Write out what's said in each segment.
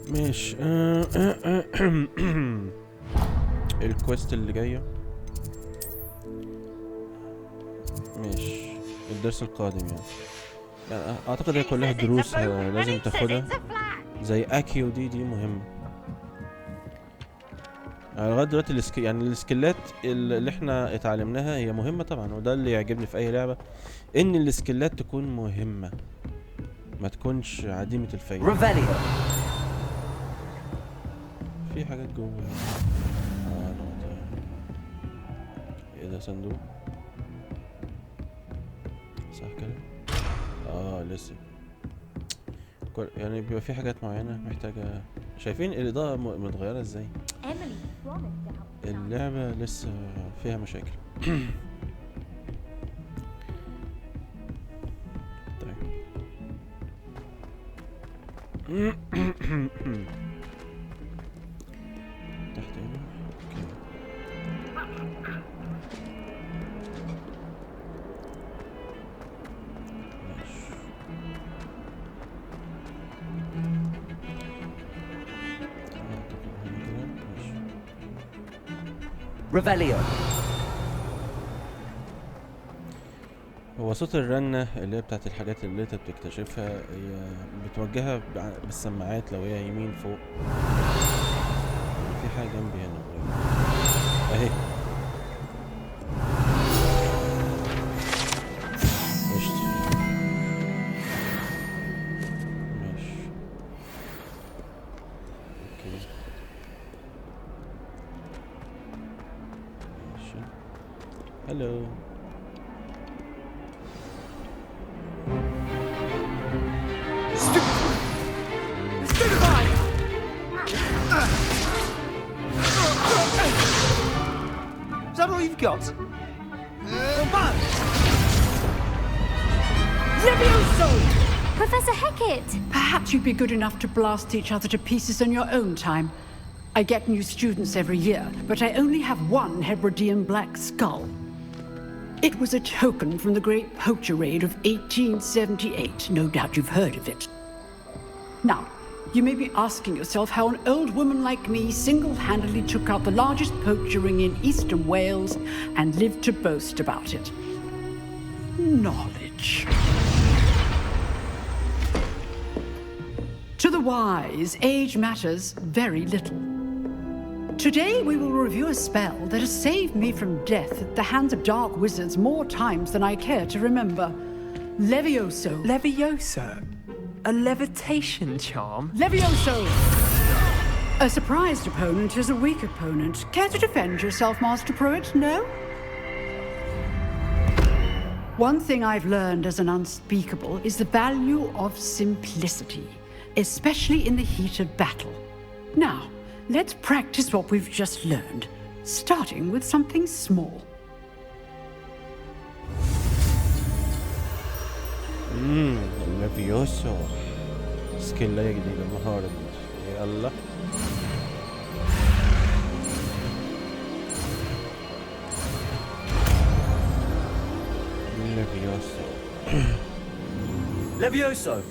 ماشي. الكويست اللي جاية ماشي الدرس القادم يعني اعتقد هي كلها دروس لازم تاخدها زي اكيو دي مهمة لغاية دلوقتي. يعني السكيلات اللي احنا اتعلمناها هي مهمة طبعا، وده اللي يعجبني في اي لعبة، ان السكيلات تكون مهمة ما تكونش عديمة الفايدة. في حاجات جوه ايه ده؟ صندوق صح كده؟ لسه يعني بيبقى في حاجات معينة محتاجة. شايفين الإضاءة متغيرة ازاي؟ اللعبة لسه فيها مشاكل. طيب تحت هنا. اوكي ريفاليو. هو صوت الرنة اللي هي بتاعت الحاجات اللي انت بتكتشفها هي بتوجهها بالسماعات لو هي يمين فوق. في حاجة جنبي هنا قريب اهي. قشطة ماشي اوكي ماشي. هلو Is that all you've got? Levioso! Professor Hecat! Perhaps you'd be good enough to blast each other to pieces in your own time. I get new students every year, but I only have one Hebridean black skull. It was a token from the Great Poacher Raid of 1878. No doubt you've heard of it. Now, you may be asking yourself how an old woman like me single-handedly took out the largest poacher ring in eastern Wales and lived to boast about it. Knowledge. To the wise, age matters very little. Today we will review a spell that has saved me from death at the hands of dark wizards more times than I care to remember. Levioso. Levioso? A levitation charm? Levioso! A surprised opponent is a weak opponent. Care to defend yourself, Master Pruitt? No? One thing I've learned as an unspeakable is the value of simplicity, especially in the heat of battle. Now, let's practice what we've just learned, starting with something small. لافيوسو سكيلة جديدة مهارة يلا Levioso.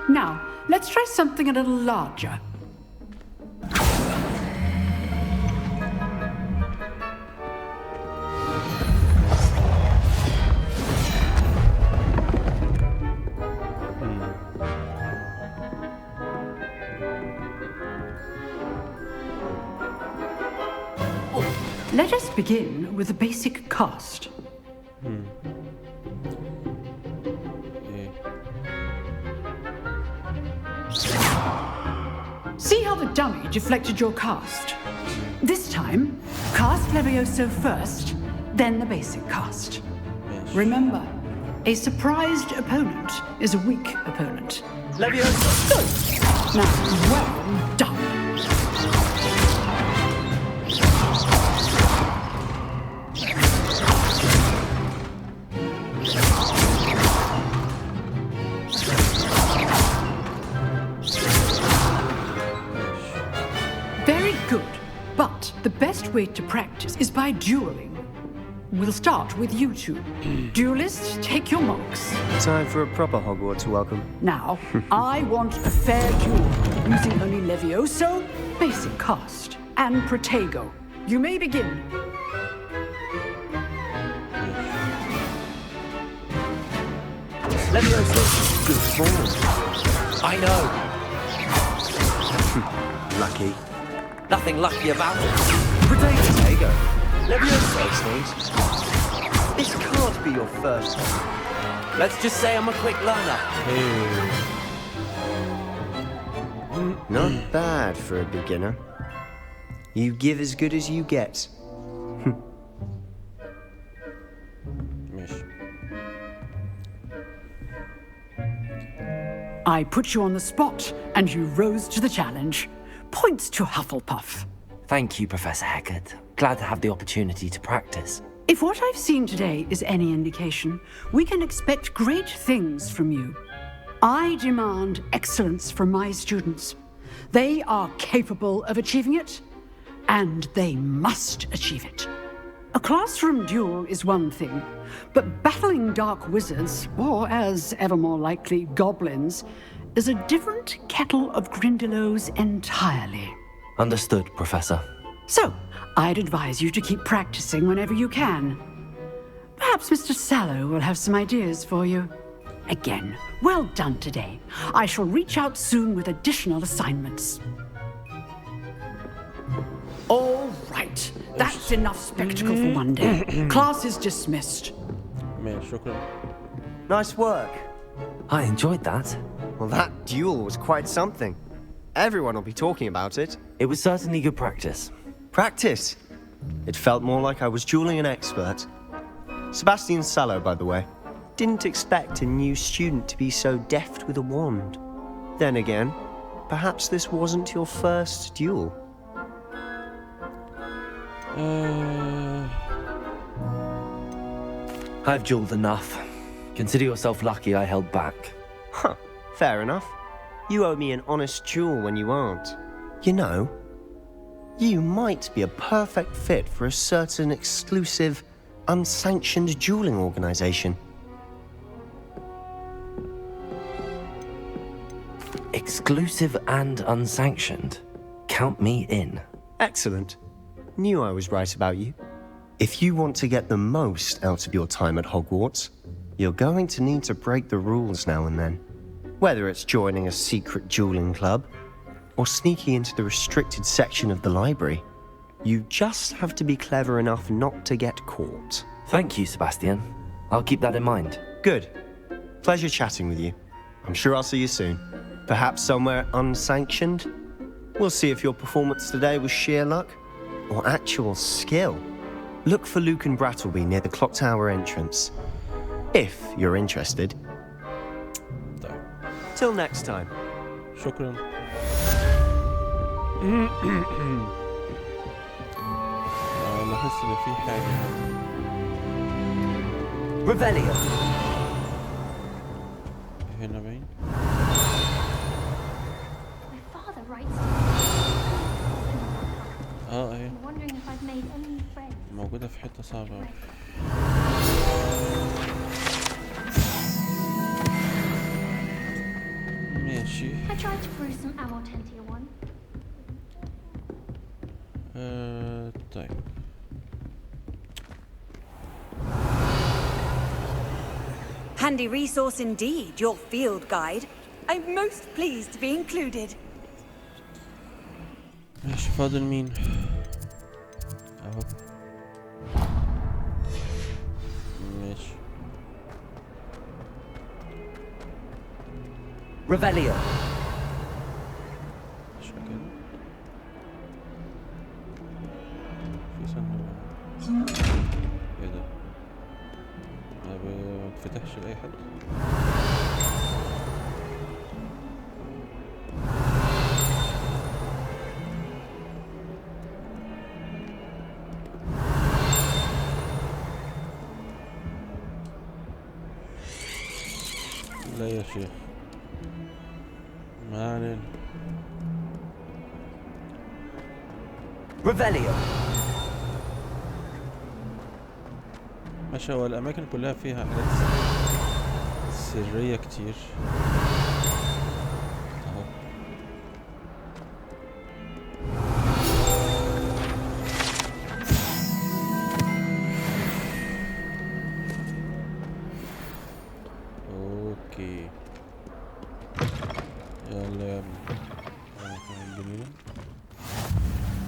Now, let's try something a little larger. Let us begin with a basic cast. See how the dummy deflected your cast? This time, cast Levioso first, then the basic cast. Remember, a surprised opponent is a weak opponent. Levioso. Now, well done. Very good, but the best way to practice is by dueling. We'll start with you two. Duelists, take your marks. Time for a proper Hogwarts welcome. Now, I want a fair duel, using only Levioso, basic cast, and Protego. You may begin. Levioso. Good form. I know. Lucky. Nothing lucky about it. Protego. Levioso. This can't be your first time. Let's just say I'm a quick learner. Not bad for a beginner. You give as good as you get. ماشي. I put you on the spot, and you rose to the challenge. Points to Hufflepuff. Thank you, Professor Hecat. Glad to have the opportunity to practice. If what I've seen today is any indication, we can expect great things from you. I demand excellence from my students. They are capable of achieving it, and they must achieve it. A classroom duel is one thing, but battling dark wizards, or as ever more likely, goblins, is a different kettle of Grindylows entirely. Understood, Professor. So, I'd advise you to keep practicing whenever you can. Perhaps Mr. Sallow will have some ideas for you. Again, well done today. I shall reach out soon with additional assignments. All right, that's enough spectacle for one day. Class is dismissed. ماشي شكرا. Nice work. I enjoyed that. Well, that duel was quite something. Everyone will be talking about it. It was certainly good practice. Practice. It felt more like I was dueling an expert. Sebastian Sallow, by the way. Didn't expect a new student to be so deft with a wand. Then again, perhaps this wasn't your first duel. I've dueled enough. Consider yourself lucky I held back. Huh, fair enough. You owe me an honest duel when you aren't. You know, you might be a perfect fit for a certain exclusive, unsanctioned dueling organization. Exclusive and unsanctioned. Count me in. Excellent. Knew I was right about you. If you want to get the most out of your time at Hogwarts, you're going to need to break the rules now and then. Whether it's joining a secret dueling club, or sneaking into the restricted section of the library, you just have to be clever enough not to get caught. Thank you, Sebastian. I'll keep that in mind. Good. Pleasure chatting with you. I'm sure I'll see you soon. Perhaps somewhere unsanctioned? We'll see if your performance today was sheer luck or actual skill. Look for Luke and Brattleby near the clock tower entrance. If you're interested. طيب. Till next time. شكرا. انا احس ان في حاجه. Revelio. هنا باين. My father writes. اهي I'm wondering if I've made any friends. موجوده في حته صعبه أوي. ماشي. I tried to brew some Amortentia one. طيب. Handy resource indeed, your field guide. I'm most pleased to be included. ماشي فاضل مين؟ اهو. ماشي. Revelio. مش كده. في سنة. ايه ده؟ ما بتفتحش لأي حد؟ لا يا شيخ ما علينا. Revelio. ماشي. هو الاماكن كلها فيها حاجات سرية كتير اهو. اوكي يلا يا ابني. جميلة.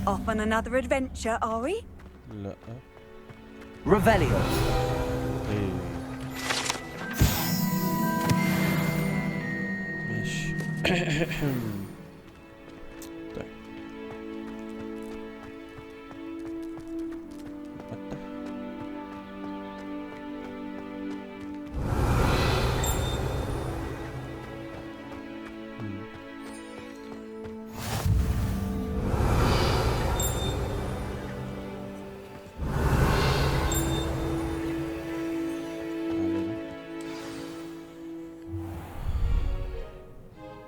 Off on another adventure, are we? لا Revelio. ايه ماشي. طيب فتح.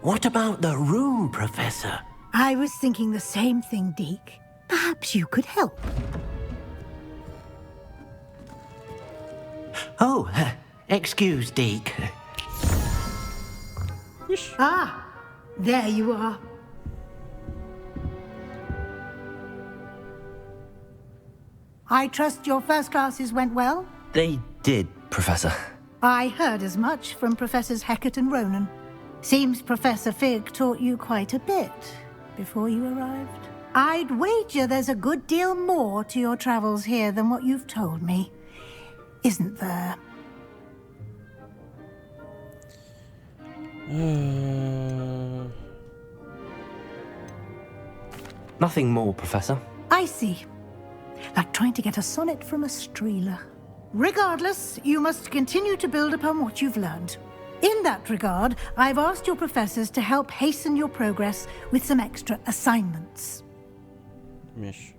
What about the room, Professor? I was thinking the same thing, Deke. Perhaps you could help. Oh, excuse, Deke. Ah, there you are. I trust your first classes went well? They did, Professor. I heard as much from Professors Hecat and Ronan. Seems Professor Fig taught you quite a bit before you arrived. I'd wager there's a good deal more to your travels here than what you've told me. Isn't there? Nothing more, Professor. I see. Like trying to get a sonnet from a streeler. Regardless, you must continue to build upon what you've learned. In that regard, I've asked your professors to help hasten your progress with some extra assignments. ماشي.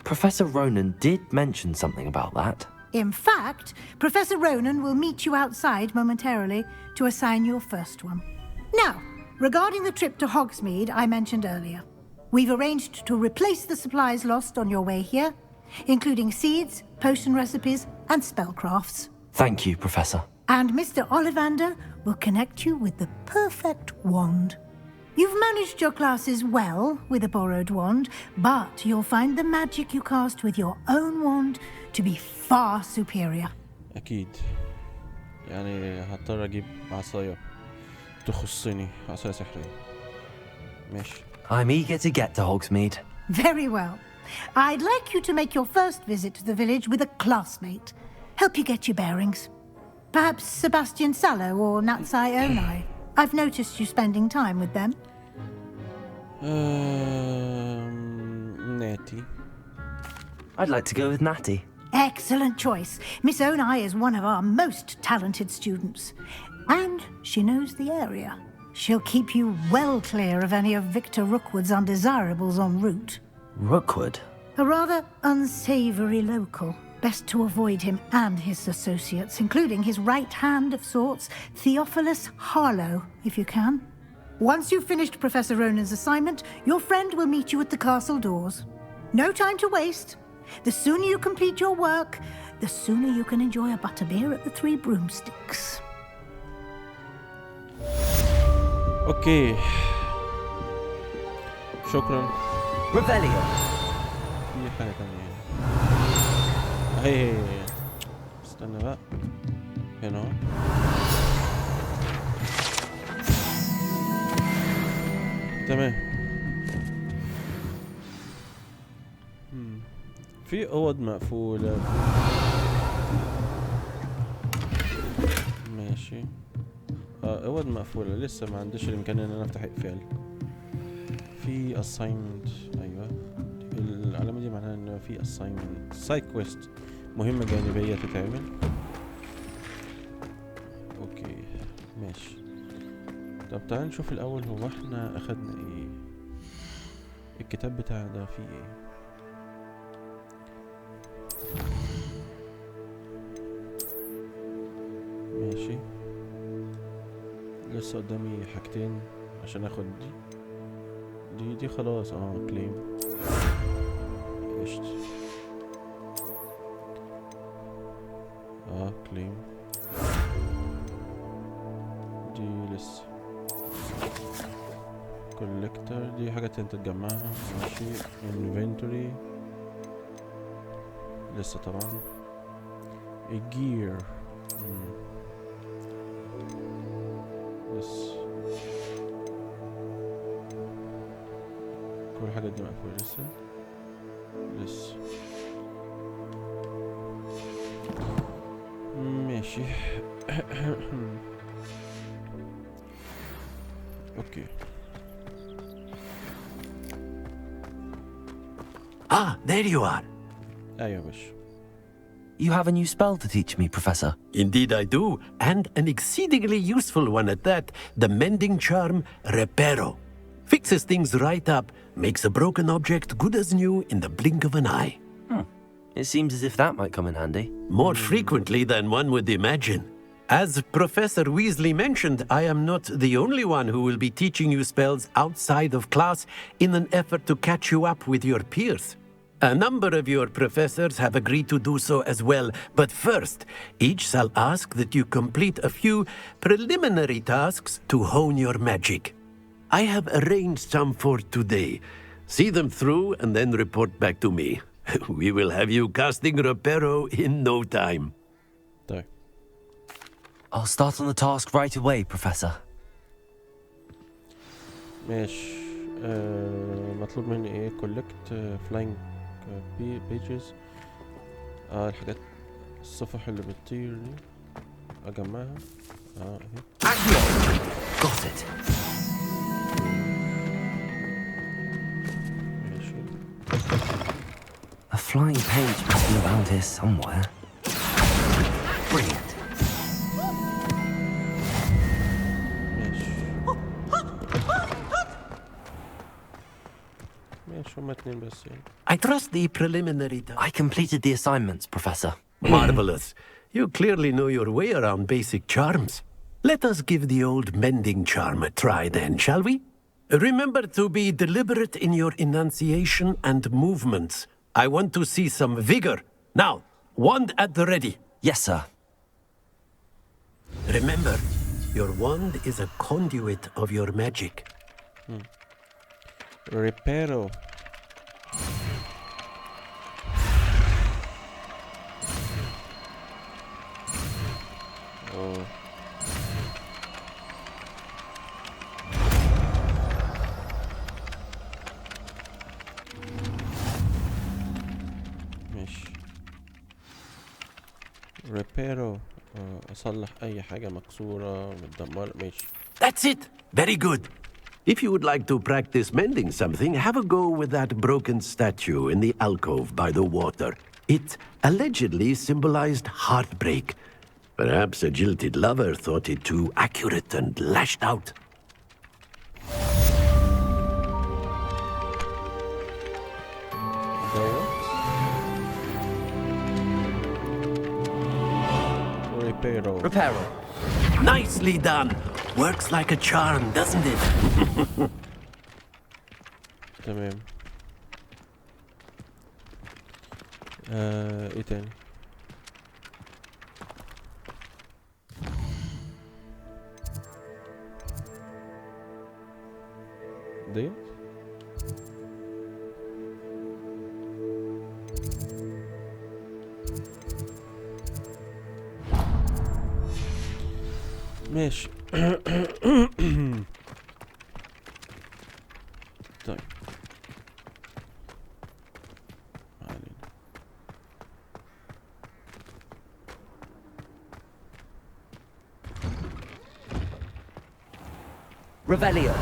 Professor Ronan did mention something about that. In fact, Professor Ronan will meet you outside momentarily to assign your first one. Now, regarding the trip to Hogsmeade I mentioned earlier, we've arranged to replace the supplies lost on your way here, including seeds, potion recipes, and spellcrafts. Thank you, Professor. And Mr. Ollivander will connect you with the perfect wand. You've managed your classes well with a borrowed wand, but you'll find the magic you cast with your own wand to be far superior. أكيد. يعني هضطر أجيب عصاية تخصني، عصاية سحرية. ماشي. I'm eager to get to Hogsmeade. Very well. I'd like you to make your first visit to the village with a classmate. Help you get your bearings. Perhaps Sebastian Sallow or Natsai Onai. I've noticed you spending time with them. Natty. I'd like to go with Natty. Excellent choice. Miss Onai is one of our most talented students. And she knows the area. She'll keep you well clear of any of Victor Rookwood's undesirables en route. Rookwood? A rather unsavory local. Best to avoid him and his associates, including his right hand of sorts, Theophilus Harlow, if you can. Once you've finished Professor Ronan's assignment, your friend will meet you at the castle doors. No time to waste. The sooner you complete your work, the sooner you can enjoy a butterbeer at the Three Broomsticks. اوكي. شكرا. Revelio. في حاجة تانية. هي استنى بقى. هنا اهو. تمام. في اوض مقفولة. ماشي. اوض مقفولة لسه ما عنديش الامكانية ان انا افتح اقفال. في assignment. ايوه العلامة دي معناها ان في assignment side quest مهمة جانبية تتعمل. اوكي ماشي. طب تعال نشوف الاول هو احنا اخدنا ايه. الكتاب بتاعنا ده فيه ايه. ماشي. لسه قدامي حاجتين عشان اخد دي خلاص. كليم قشطة. حاجات انت تجمعها. ماشي. انفنتوري لسه طبعا. الجير بس كل الحاجات دي مقفولة لسه. ماشي. اوكي. Ah, there you are. ايوه باش. You have a new spell to teach me, Professor. Indeed I do, and an exceedingly useful one at that. The mending charm, Reparo. Fixes things right up, makes a broken object good as new in the blink of an eye. It seems as if that might come in handy. More frequently than one would imagine. As Professor Weasley mentioned, I am not the only one who will be teaching you spells outside of class in an effort to catch you up with your peers. A number of your professors have agreed to do so as well, but first, each shall ask that you complete a few preliminary tasks to hone your magic. I have arranged some for today. See them through and then report back to me. We will have you casting Reparo in no time. طيب. I'll start on the task right away, Professor. ماشي. مطلوب مني ايه؟ collect flying pages. الحاجات الصفح اللي بتطير دي اجمعها. اهي. Got it. ماشي. A flying page must be around here somewhere. Brilliant. I trust the preliminary. I completed the assignments, Professor. Marvelous. You clearly know your way around basic charms. Let us give the old mending charm a try then, shall we? Remember to be deliberate in your enunciation and movements. I want to see some vigor. Now, wand at the ready. Yes, sir. Remember, your wand is a conduit of your magic. Reparo. Oh. ماشي. Reparo. أصلح أي حاجة مكسورة متدمرة. ماشي. That's it. Very good. If you would like to practice mending something, have a go with that broken statue in the alcove by the water. It allegedly symbolized heartbreak. Perhaps a jilted lover thought it too accurate and lashed out. Reparo. Nicely done. Works like a charm, doesn't it? تمام. ايه تاني؟ دي ماشي. طيب ما علينا. Revelio.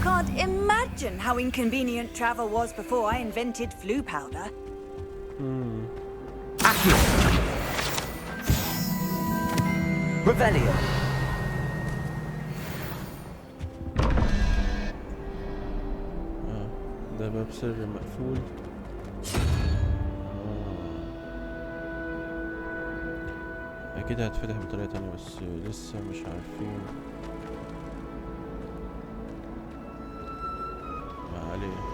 Can't imagine how inconvenient travel was before I invented flu powder. Revelio. ده باب سر مقفول. اكيد هتفتح بطريقة تانية بس لسه مش عارفين. ما علينا.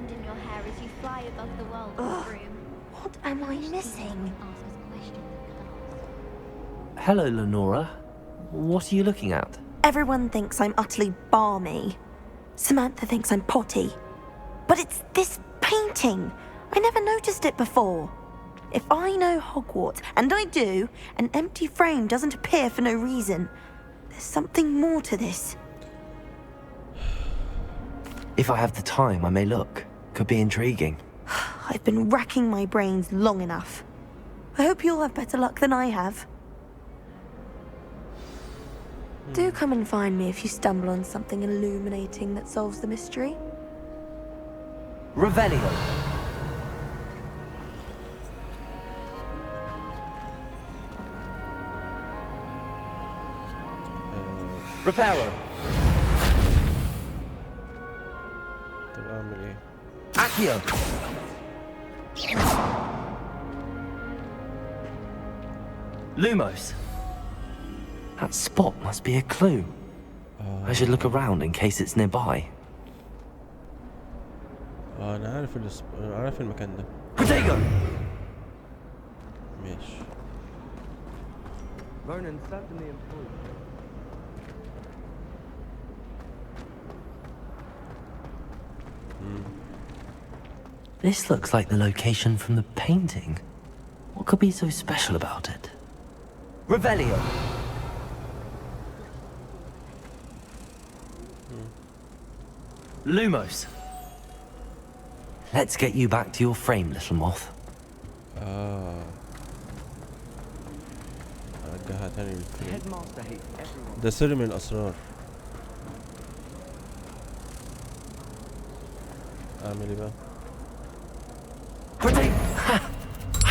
wind in your hair as you fly above the world of room. What am I missing? Ask us questions in class. Hello, Lenora. What are you looking at? Everyone thinks I'm utterly balmy. Samantha thinks I'm potty. But it's this painting. I never noticed it before. If I know Hogwarts, and I do, an empty frame doesn't appear for no reason. There's something more to this. If I have the time, I may look. Could be intriguing. I've been racking my brains long enough. I hope you'll have better luck than I have. Do come and find me if you stumble on something illuminating that solves the mystery. Revelio. Reparo. طب اعمل ايه؟ Accio. Lumos. That spot must be a clue. I should look around in case it's nearby. انا عارف المكان ده. Protego. ماشي. Ronan certainly improved. This looks like the location from the painting. What could be so special about it? Revelio. Lumos. Let's get you back to your frame, little moth. رجعها تاني للفريم. ده سر من الأسرار. أعمل إيه بقى؟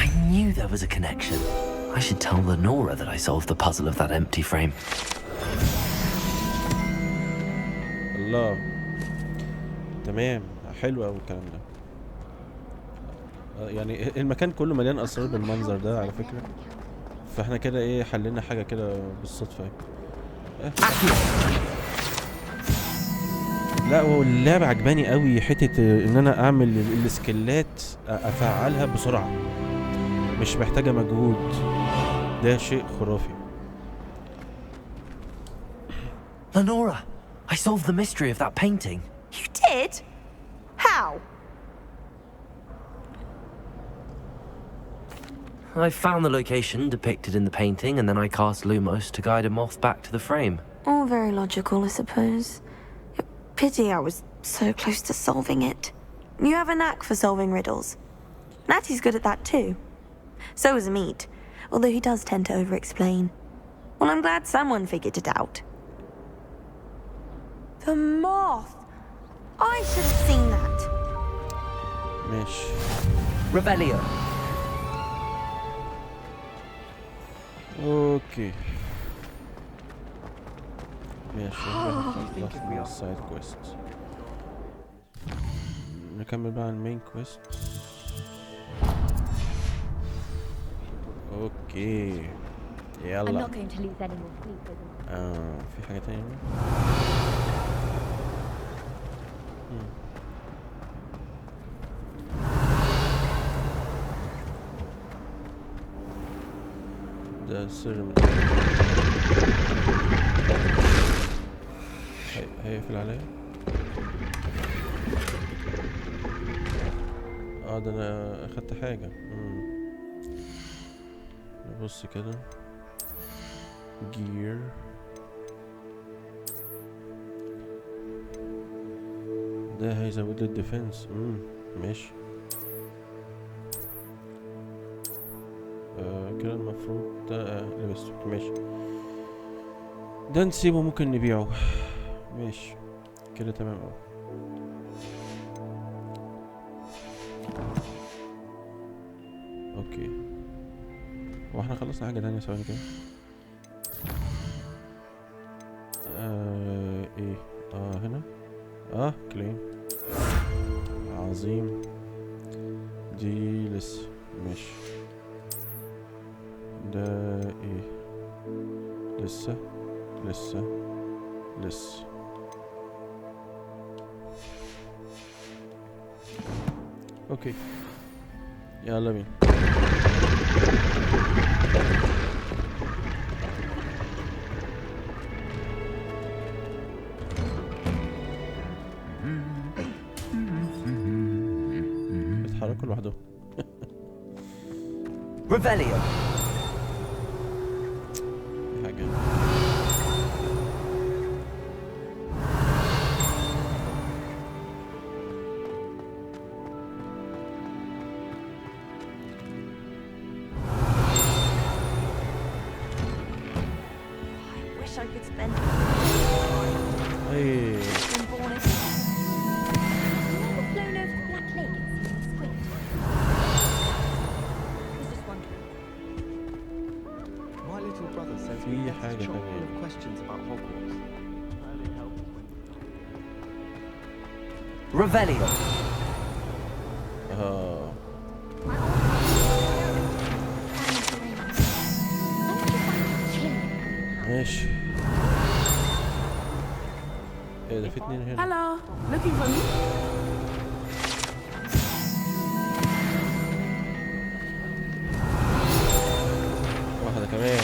I knew there was a connection. I should tell Lenora that I solved the puzzle of that empty frame. الله. تمام، حلو أوي الكلام ده. يعني المكان كله مليان أسرار بالمنظر ده على فكرة. فاحنا كده ايه حللنا حاجة كده بالصدفة. لا واللعبة عجباني قوي حتة ان انا اعمل السكيلات افعلها بسرعة، مش محتاجة مجهود. ده شيء خرافي. Lenora, I solved the mystery of that painting. You did? How? I found the location depicted in the painting, and then I cast Lumos to guide a moth back to the frame. All very logical, I suppose. Pity I was so close to solving it. You have a knack for solving riddles. Natty's good at that too. So is Amit, although he does tend to over-explain. Well, I'm glad someone figured it out. The moth! I should have seen that. ماشي. Revelio. اوكي ماشي. خلصنا السايد كويست. نكمل بقى المين كويست. اوكي يلا. في حاجة تانية؟ ده السر من هيقفل عليا. ده انا اخدت حاجة. نبص كده. جير. ده هيزود لي الديفنس. ماشي. كده المفروض ده لبسته. ماشي. ده نسيبه، ممكن نبيعه. ماشي كده تمام اوي. اوكي واحنا خلصنا حاجة تانية. ثواني كده. ايه هنا. كليم. عظيم. دي لسه. ماشي. ده ايه. لسه. اوكي يلا بينا. بيتحركوا لوحدهم. Revelio. حاجة Wish I could spend اي been born in. Never flown over the Black Lake and seen a squid. Was just wondering. My little brother says في he حاجة gets chock full تانية. of questions about Hogwarts. Revelio. My old ماشي. ايه ده في اتنين هنا. Hello, looking for me? واحدة كمان.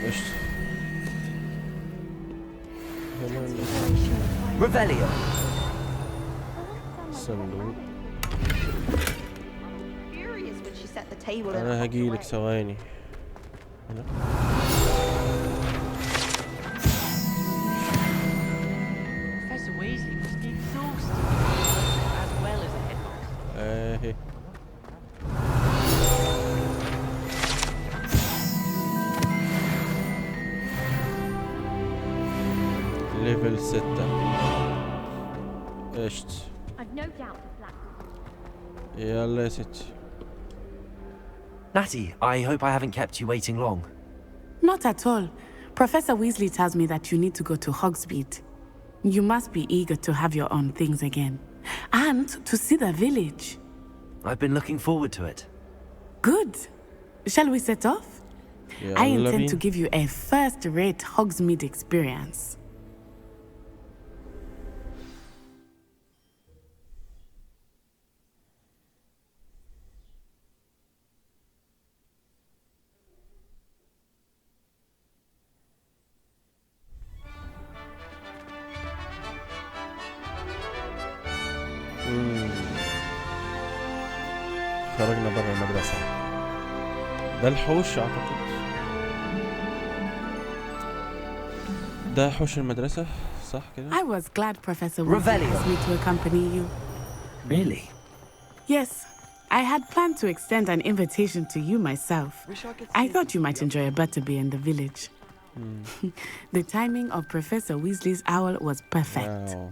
قشطة. Revelio. صندوق. Furious when she set the table in انا هجيلك ثواني. هنا. Professor Weasley must be exhausted, as well as the headmaster. اهي. ليفل 6. قشط. I've no doubt the Black يلا يا ستي. Natty, I hope I haven't kept you waiting long. Not at all. Professor Weasley tells me that you need to go to Hogsmeade. You must be eager to have your own things again. And to see the village. I've been looking forward to it. Good. Shall we set off? I intend to give you a first-rate Hogsmeade experience. خرجنا برا المدرسة. ده الحوش أعتقد. ده حوش المدرسة صح كده؟ I was glad Professor Weasley asked me to accompany you. Really? Yes. I had planned to extend an invitation to you myself. I thought you might enjoy a butterbeer in the village. The timing of Professor Weasley's owl was perfect. واو.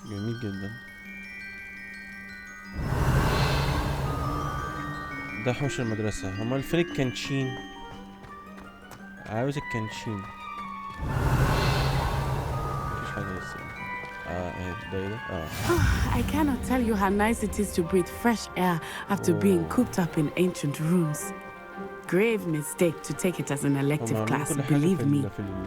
جميل جدا. ده حوش المدرسة. هما فين الكانتين؟ عاوز الكانتين. مفيش حاجة لسه. ايه ده ايه ده؟ I cannot tell you how nice it is to breathe fresh air after being cooped up in ancient rooms. Grave mistake to take it as an elective class, believe me.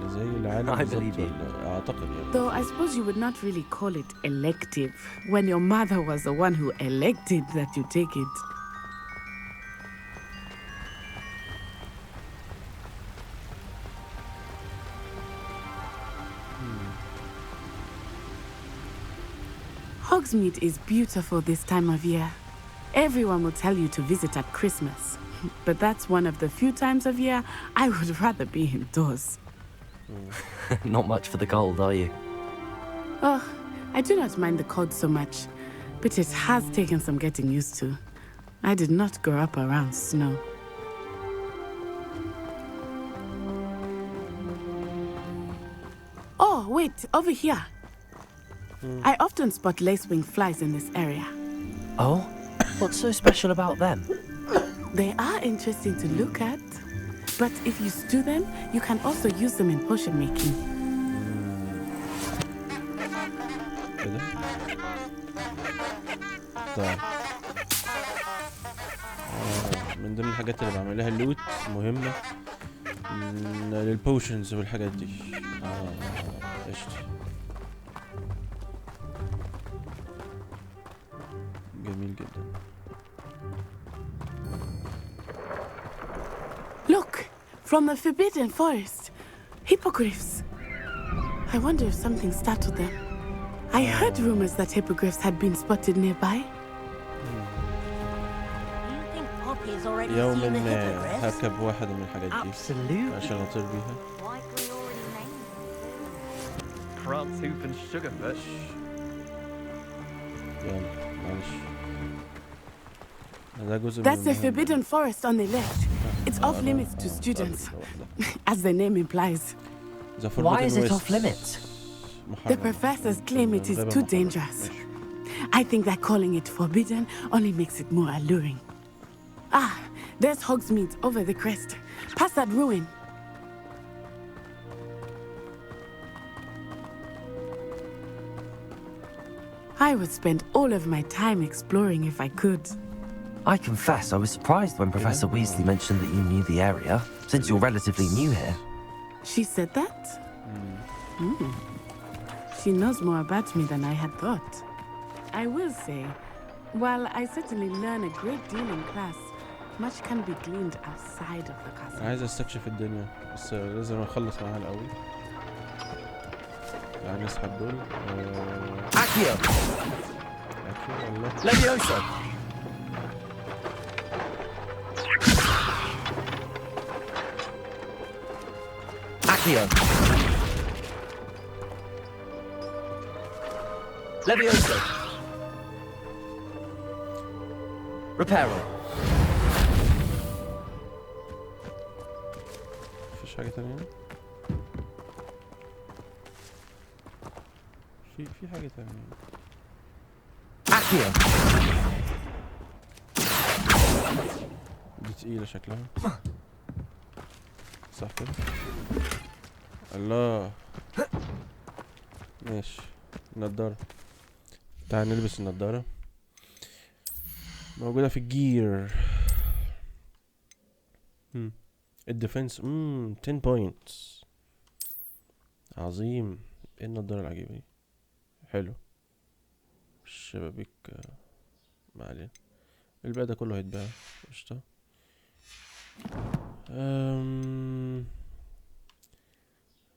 زي العالم I believe you. أعتقد يعني. Though I suppose you would not really call it elective when your mother was the one who elected that you take it. Hogsmeade is beautiful this time of year. Everyone will tell you to visit at Christmas, but that's one of the few times of year I would rather be indoors. Not much for the cold, are you? Oh, I do not mind the cold so much, but it has taken some getting used to. I did not grow up around snow. Oh, wait, over here. I often spot lacewing flies in this area. Oh? What's so special about them? They are interesting to look at, but if you stew them, you can also use them in potion making. كده. طيب. من ضمن الحاجات اللي بعملها اللوت مهمة للبوشنز والحاجات دي. قشطة. From the Forbidden Forest. Hippogriffs. I wonder if something startled them. I heard rumors that hippogriffs had been spotted nearby. You think Poppy's already يوم seen the ما hippogriffs? هركب واحدة من الحاجات دي Absolutely. عشان اطير بيها. Likely already named them. France Hoof and Sugarfoot. يلا معلش. ده جزء That's the من Forbidden Forest on the left. It's off limits to students, as the name implies. Why is it off limits? The professors claim it is too dangerous. I think that calling it forbidden only makes it more alluring. Ah, there's Hogsmeade over the crest. Past that ruin. I would spend all of my time exploring if I could. I confess I was surprised when Professor Weasley mentioned that you knew the area, since you're relatively new here. She said that? She knows more about me than I had thought. I will say, while I certainly learn a great deal in class, much can be gleaned outside of the castle. عايز استكشف الدنيا بس لازم اخلص معاها الاول. يعني نسحب دول. Accio! والله. Levioso! Accio! Levioso! Reparo! مفيش حاجة تانية؟ في حاجة تانية. Accio! دي تقيلة شكلها. صح كده؟ الله. ماشي. النضارة. تعال نلبس النضارة. موجودة في الجير. الديفنس 10 بوينتس. عظيم. ايه النضارة العجيبة دي؟ حلو. الشبابيك ما علينا. الباقي ده كله هيتباع. قشطة.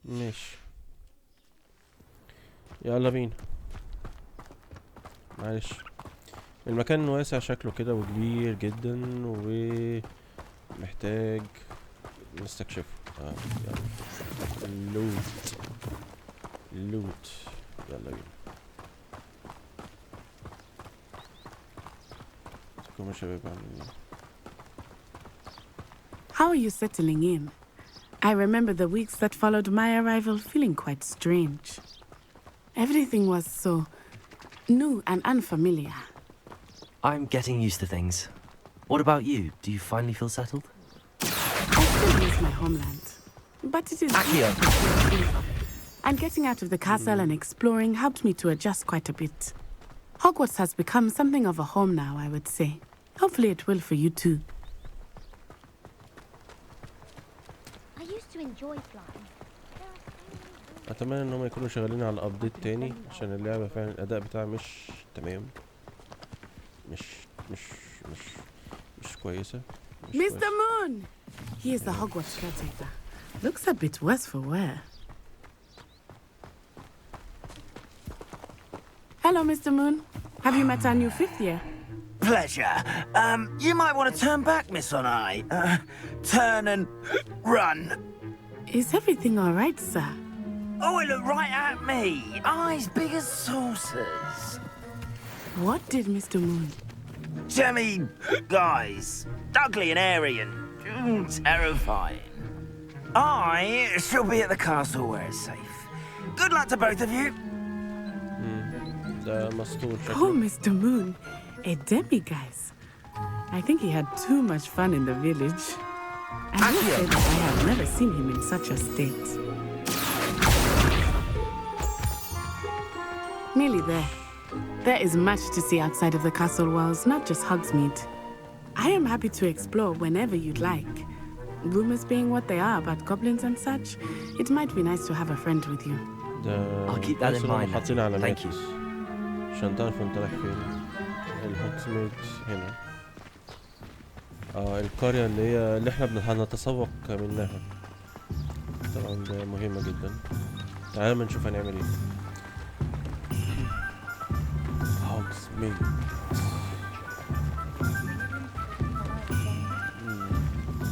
ماشي. يلا بينا. معلش المكان واسع شكله كده وكبير جدا ومحتاج نستكشفه. يلا اللوت يلا بينا. ازيكم يا شباب عاملين ايه؟ How are you settling in? I remember the weeks that followed my arrival feeling quite strange. Everything was so new and unfamiliar. I'm getting used to things. What about you? Do you finally feel settled? I still miss my homeland, but it is Accio! And getting out of the castle and exploring helped me to adjust quite a bit. Hogwarts has become something of a home now, I would say. Hopefully it will for you too. I used to enjoy flying. اتمنى ان هم يكونوا شغالين على الابديت تاني عشان اللعبه فعلا الاداء بتاعها مش تمام. مش كويسه. Mr. Moon! He is the Hogwarts caretaker. Looks a bit worse for wear. Hello, Mr. Moon. Have you met our new fifth year? Pleasure. You might want to turn back, Miss Onai. Turn and run. Is everything all right, sir? Oh, it looked right at me. Eyes big as saucers. What did Mr. Moon? Jemmy guys. Ugly and airy and terrifying. I shall be at the castle where it's safe. Good luck to both of you. Oh, Mr. Moon. A demiguise. I think he had too much fun in the village. I must say that I have never seen him in such a state. Nearly there. There is much to see outside of the castle walls, not just Hogsmeade. I am happy to explore whenever you'd like. Rumors being what they are about goblins and such, it might be nice to have a friend with you. I'll keep that in mind. Thank you. عشان تعرفوا انت رايح فين. الهوكسميد هنا. القرية اللي احنا هنتسوق منها. طبعا ده مهمة جدا. تعالوا ما نشوف هنعمل ايه. Hogsmeade.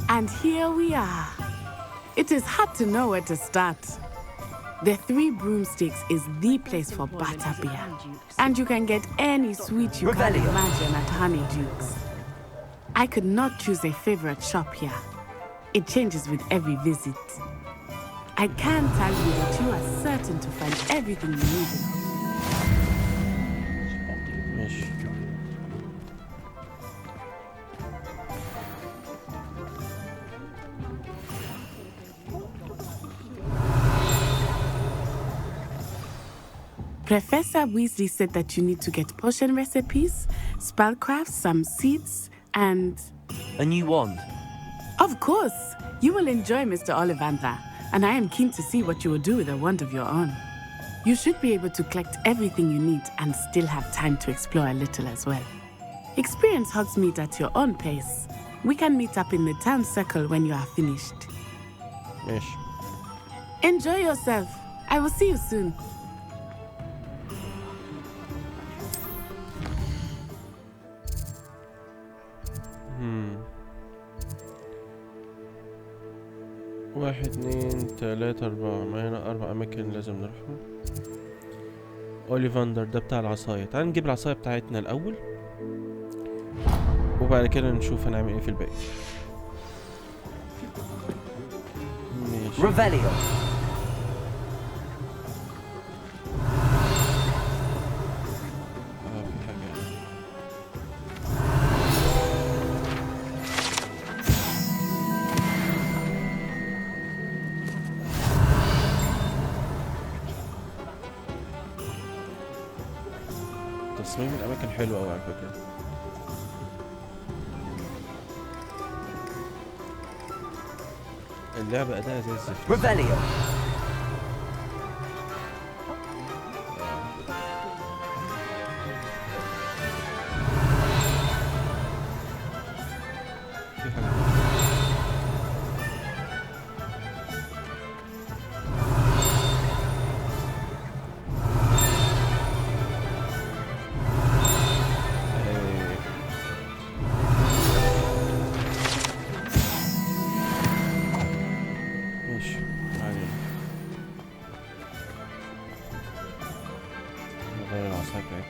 And here we are. It is hard to know where to start. The Three Broomsticks is the place for butterbeer. And you can get any sweet you can imagine at Honeyduke's. I could not choose a favorite shop here. It changes with every visit. I can tell you that you are certain to find everything you need. ماشي. Professor Weasley said that you need to get potion recipes, spellcrafts, some seeds, and... A new wand? Of course! You will enjoy Mr. Ollivander, and I am keen to see what you will do with a wand of your own. You should be able to collect everything you need and still have time to explore a little as well. Experience Hogsmeade at your own pace. We can meet up in the town circle when you are finished. ماشي. Enjoy yourself. I will see you soon. واحد اتنين تلاتة أربعة. ما هنا 4 أماكن لازم نروحهم. أوليفاندر ده بتاع العصاية. تعال نجيب العصاية بتاعتنا الأول وبعد كده نشوف هنعمل ايه في الباقي. ماشي. ريفيليو. في حاجة. تصميم الأماكن حلو أوي على فكرة. اللعبة أداءها زي الزفت. ريفيليو.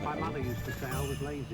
My mother used to say I was lazy.